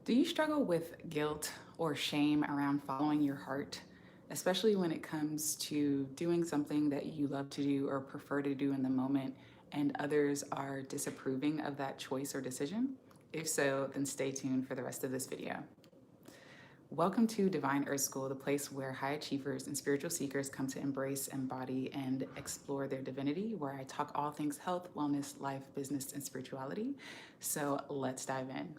Do you struggle with guilt or shame around following your heart, especially when it comes to doing something that you love to do or prefer to do in the moment, and others are disapproving of that choice or decision? If so, then stay tuned for the rest of this video. Welcome to Divine Earth School, the place where high achievers and spiritual seekers come to embrace, embody, and explore their divinity, where I talk all things health, wellness, life, business, and spirituality. So let's dive in.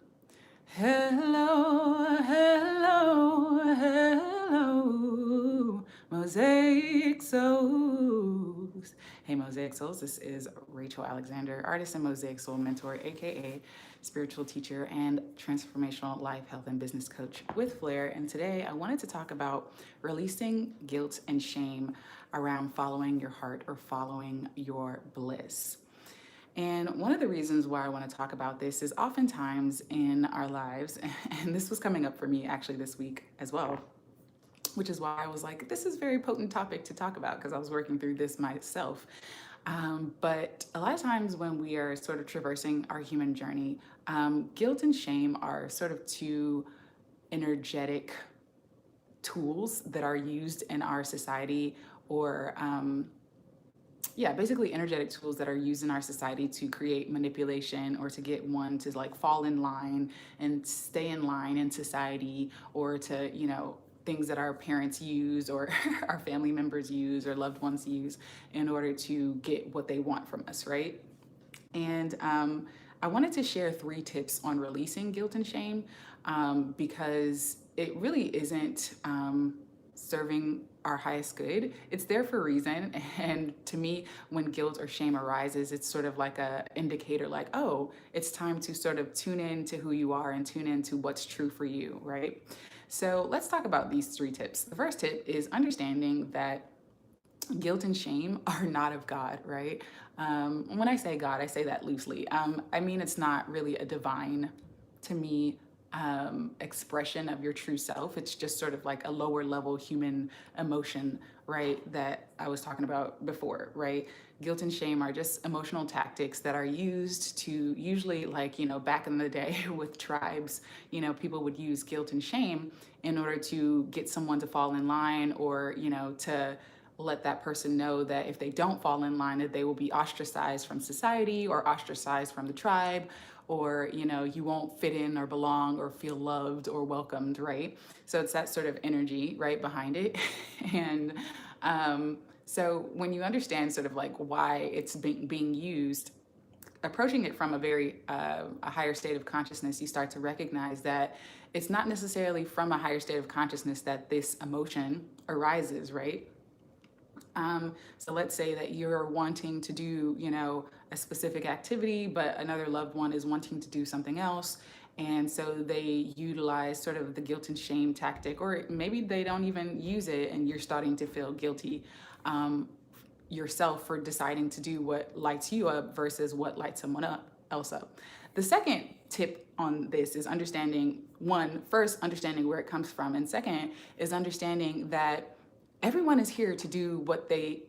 Hello, hello, hello, Mosaic Souls. Hey, Mosaic Souls, this is Rachael Alexander, artist and Mosaic Soul mentor, aka spiritual teacher and transformational life, health, and business coach with flair. And today I wanted to talk about releasing guilt and shame around following your heart or following your bliss. And one of the reasons why I want to talk about this is oftentimes in our lives, and this was coming up for me actually this week as well, which is why I was like, this is a very potent topic to talk about because I was working through this myself. But a lot of times when we are sort of traversing our human journey, guilt and shame are sort of two energetic tools that are used in our society, or basically energetic tools that are used in our society to create manipulation or to get one to like fall in line and stay in line in society, or to, things that our parents use or our family members use or loved ones use in order to get what they want from us, right? And I wanted to share 3 tips on releasing guilt and shame because it really isn't serving our highest good. It's there for a reason. And to me, when guilt or shame arises, it's sort of like a indicator like, oh, it's time to sort of tune in to who you are and tune into what's true for you, right? So let's talk about these 3 tips. The first tip is understanding that guilt and shame are not of God, right? When I say God, I say that loosely. I mean, it's not really a divine, to me, expression of your true self. It's just sort of like a lower level human emotion, right? That I was talking about before, right? Guilt and shame are just emotional tactics that are used to usually, like, back in the day with tribes, people would use guilt and shame in order to get someone to fall in line, or, to let that person know that if they don't fall in line, that they will be ostracized from society or ostracized from the tribe, or you won't fit in or belong or feel loved or welcomed, right? So it's that sort of energy right behind it. And so when you understand sort of like why it's being used, approaching it from a higher state of consciousness, you start to recognize that it's not necessarily from a higher state of consciousness that this emotion arises, right? So let's say that you're wanting to do, a specific activity, but another loved one is wanting to do something else. And so they utilize sort of the guilt and shame tactic, or maybe they don't even use it and you're starting to feel guilty yourself for deciding to do what lights you up versus what lights someone else up. The second tip on this is understanding, first, understanding where it comes from. And second is understanding that everyone is here to do what they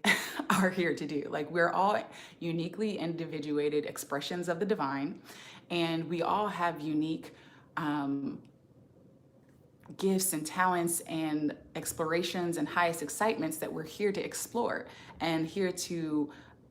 are here to do. Like, we're all uniquely individuated expressions of the divine, and we all have unique gifts and talents and explorations and highest excitements that we're here to explore and here to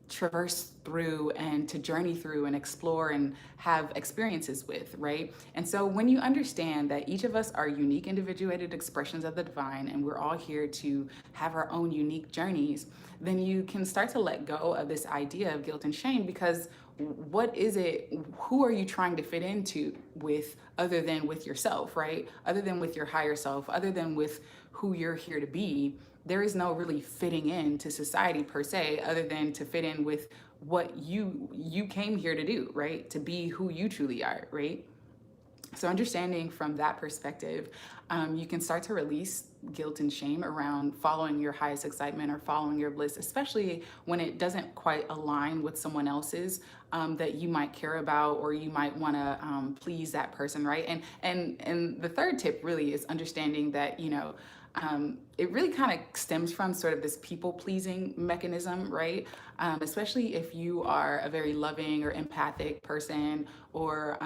traverse through and to journey through and explore and have experiences with, right? And so when you understand that each of us are unique individuated expressions of the divine, and we're all here to have our own unique journeys, then you can start to let go of this idea of guilt and shame, because what is it, who are you trying to fit into with, other than with yourself, right? Other than with your higher self, other than with who you're here to be. There is no really fitting in to society per se, other than to fit in with what you came here to do, right? To be who you truly are, right? So understanding from that perspective, you can start to release guilt and shame around following your highest excitement or following your bliss, especially when it doesn't quite align with someone else's that you might care about, or you might want to please that person, right? And the third tip really is understanding that, it really kind of stems from sort of this people pleasing mechanism, right? Especially if you are a very loving or empathic person, or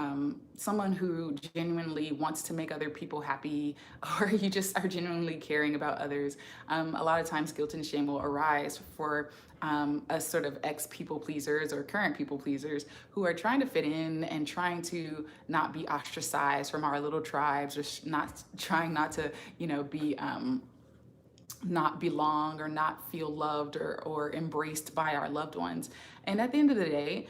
someone who genuinely wants to make other people happy, or you just are genuinely caring about others. A lot of times guilt and shame will arise for us sort of ex people pleasers or current people pleasers who are trying to fit in and trying to not be ostracized from our little tribes, or not trying not to, be not belong or not feel loved or embraced by our loved ones. And at the end of the day,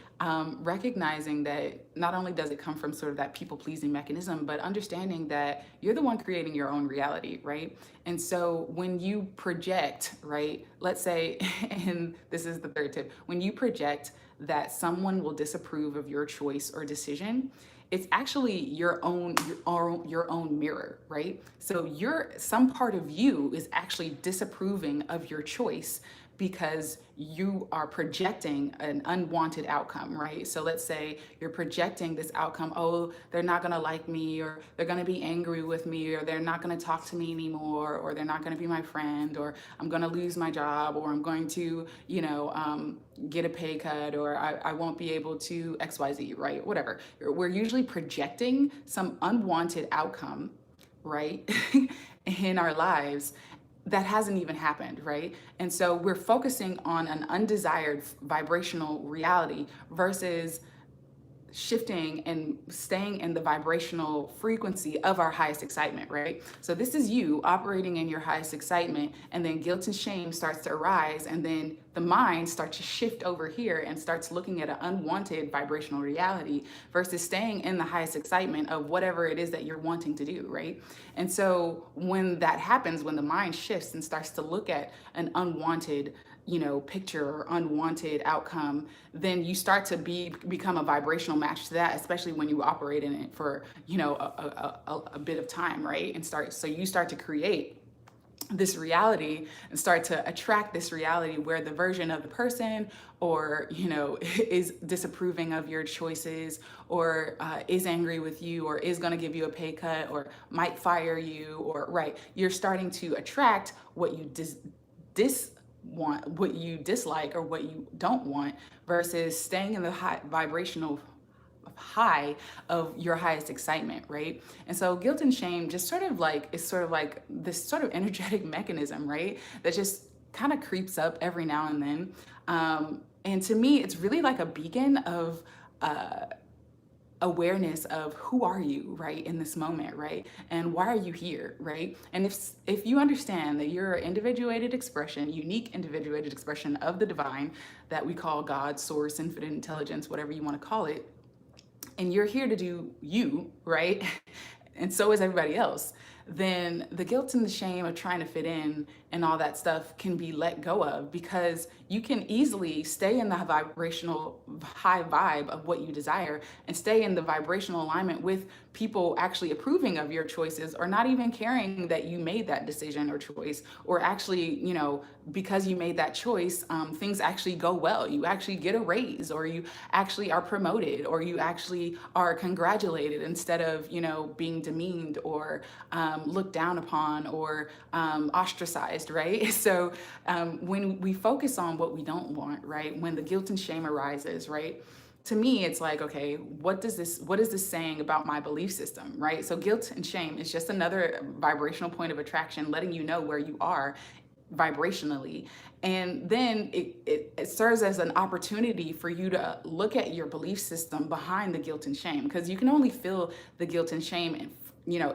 recognizing that not only does it come from sort of that people pleasing mechanism, but understanding that you're the one creating your own reality, right? And so when you project, right, let's say, and this is the third tip, when you project that someone will disapprove of your choice or decision, it's actually your own mirror, right? So some part of you is actually disapproving of your choice because you are projecting an unwanted outcome, right? So let's say you're projecting this outcome, oh, they're not gonna like me, or they're gonna be angry with me, or they're not gonna talk to me anymore, or they're not gonna be my friend, or I'm gonna lose my job, or I'm going to, get a pay cut, or I won't be able to XYZ, right? Whatever. We're usually projecting some unwanted outcome, right, in our lives that hasn't even happened, right? And so we're focusing on an undesired vibrational reality versus shifting and staying in the vibrational frequency of our highest excitement, right? So this is you operating in your highest excitement, and then guilt and shame starts to arise, and then the mind starts to shift over here and starts looking at an unwanted vibrational reality versus staying in the highest excitement of whatever it is that you're wanting to do, right? And so when that happens, when the mind shifts and starts to look at an unwanted picture or unwanted outcome, then you start to become a vibrational match to that, especially when you operate in it for, a bit of time, right? So you start to create this reality and start to attract this reality where the version of the person or is disapproving of your choices, or is angry with you, or is going to give you a pay cut, or might fire you, or right, you're starting to attract what you want, what you dislike, or what you don't want, versus staying in the vibrational high of your highest excitement, right? And so guilt and shame just sort of like this sort of energetic mechanism, right, that just kind of creeps up every now and then. And to me, it's really like a beacon of awareness of who are you, right, in this moment, right? And why are you here, right? And if you understand that you're an individuated expression, unique individuated expression of the divine that we call God, source, infinite intelligence, whatever you want to call it, and you're here to do you, right? And so is everybody else, then the guilt and the shame of trying to fit in and all that stuff can be let go of, because you can easily stay in the vibrational high vibe of what you desire and stay in the vibrational alignment with people actually approving of your choices, or not even caring that you made that decision or choice, or actually, because you made that choice, things actually go well. You actually get a raise, or you actually are promoted, or you actually are congratulated instead of, being demeaned or looked down upon or ostracized, right? So when we focus on what we don't want, right, when the guilt and shame arises, right, to me, it's like, okay, what is this saying about my belief system, right? So guilt and shame is just another vibrational point of attraction, letting you know where you are vibrationally. And then it serves as an opportunity for you to look at your belief system behind the guilt and shame, because you can only feel the guilt and shame and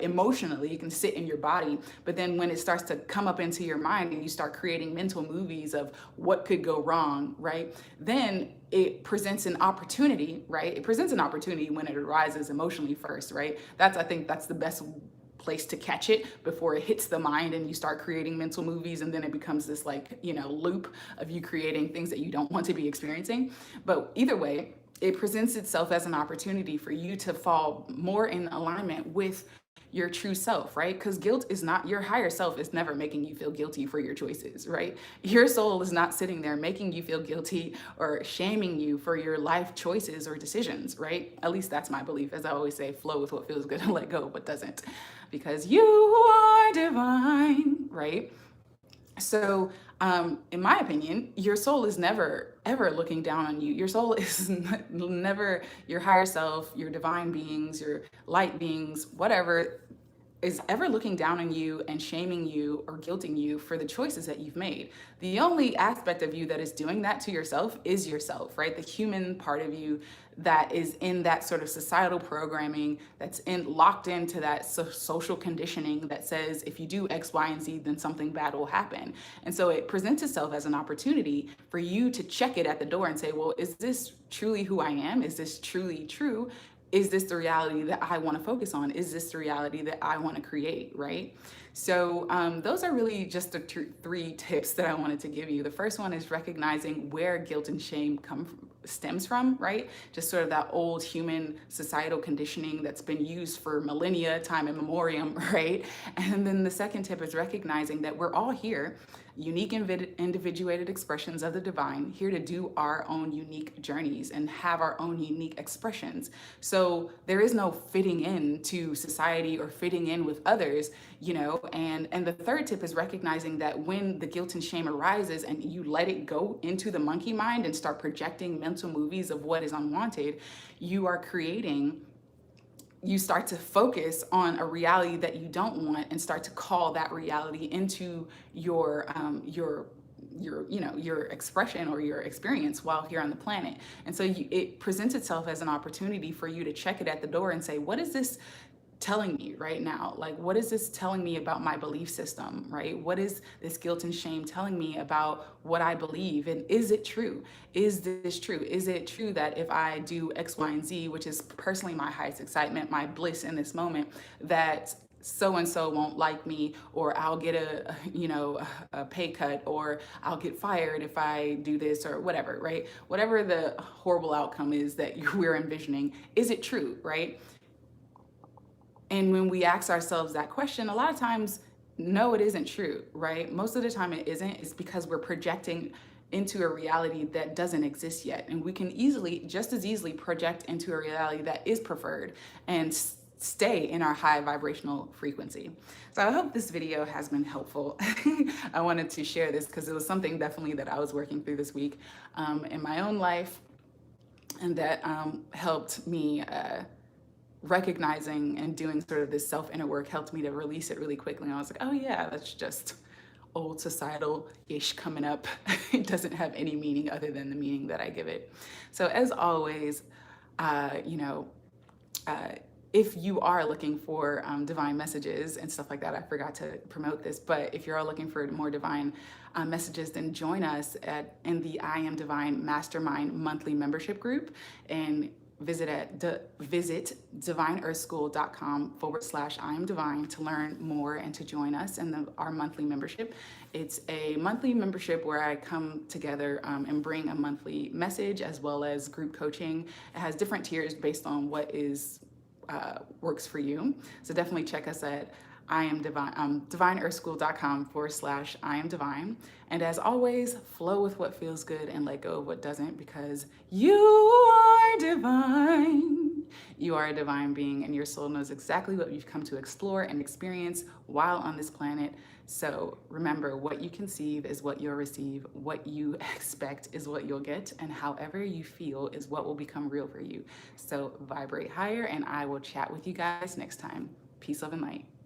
emotionally, you can sit in your body, but then when it starts to come up into your mind and you start creating mental movies of what could go wrong, right, then it presents an opportunity, right? It presents an opportunity when it arises emotionally first, right? I think that's the best place to catch it before it hits the mind and you start creating mental movies, and then it becomes this loop of you creating things that you don't want to be experiencing. But either way, it presents itself as an opportunity for you to fall more in alignment with your true self, right? Because guilt is not, your higher self is never making you feel guilty for your choices, right? Your soul is not sitting there making you feel guilty or shaming you for your life choices or decisions, right? At least that's my belief. As I always say, flow with what feels good and let go what doesn't, because you are divine, right? So, in my opinion, your soul is never ever looking down on you. Your soul is never your higher self, your divine beings, your light beings, whatever, is ever looking down on you and shaming you or guilting you for the choices that you've made. The only aspect of you that is doing that to yourself is yourself, right? The human part of you that is in that sort of societal programming, that's in locked into that social conditioning that says if you do X, Y, and Z, then something bad will happen. And so it presents itself as an opportunity for you to check it at the door and say, well, is this truly who I am? Is this truly true? Is this the reality that I want to focus on? Is this the reality that I want to create, right? So those are really just the three tips that I wanted to give you. The first one is recognizing where guilt and shame stems from, right? Just sort of that old human societal conditioning that's been used for millennia, time immemorial, right? And then the second tip is recognizing that we're all here, unique individuated expressions of the divine, here to do our own unique journeys and have our own unique expressions. So there is no fitting in to society or fitting in with others, you know. And the third tip is recognizing that when the guilt and shame arises and you let it go into the monkey mind and start projecting mental movies of what is unwanted, you start to focus on a reality that you don't want and start to call that reality into your expression or your experience while here on the planet. And so it presents itself as an opportunity for you to check it at the door and say, what is this telling me right now? Like, what is this telling me about my belief system, right? What is this guilt and shame telling me about what I believe? And is it true? Is this true? Is it true that if I do X, Y, and Z, which is personally my highest excitement, my bliss in this moment, that so and so won't like me, or I'll get a pay cut, or I'll get fired if I do this, or whatever, right? Whatever the horrible outcome is that we're envisioning, is it true, right? And when we ask ourselves that question, a lot of times, no, it isn't true, right? Most of the time it isn't. It's because we're projecting into a reality that doesn't exist yet. And we can just as easily project into a reality that is preferred and stay in our high vibrational frequency. So I hope this video has been helpful. I wanted to share this because it was something definitely that I was working through this week in my own life, and that helped me recognizing and doing sort of this self inner work helped me to release it really quickly. And I was like, oh yeah, that's just old societal-ish coming up. It doesn't have any meaning other than the meaning that I give it. So as always, if you are looking for divine messages and stuff like that, I forgot to promote this, but if you're all looking for more divine messages, then join us in the I Am Divine Mastermind monthly membership group, and visit divineearthschool.com/I am divine to learn more and to join us in our monthly membership. It's a monthly membership where I come together and bring a monthly message as well as group coaching. It has different tiers based on what works for you. So definitely check us at divineearthschool.com/I am divine. And as always, flow with what feels good and let go of what doesn't, because you are divine. You are a divine being, and your soul knows exactly what you've come to explore and experience while on this planet. So remember, what you conceive is what you'll receive, what you expect is what you'll get, and however you feel is what will become real for you. So vibrate higher, and I will chat with you guys next time. Peace, love, and light.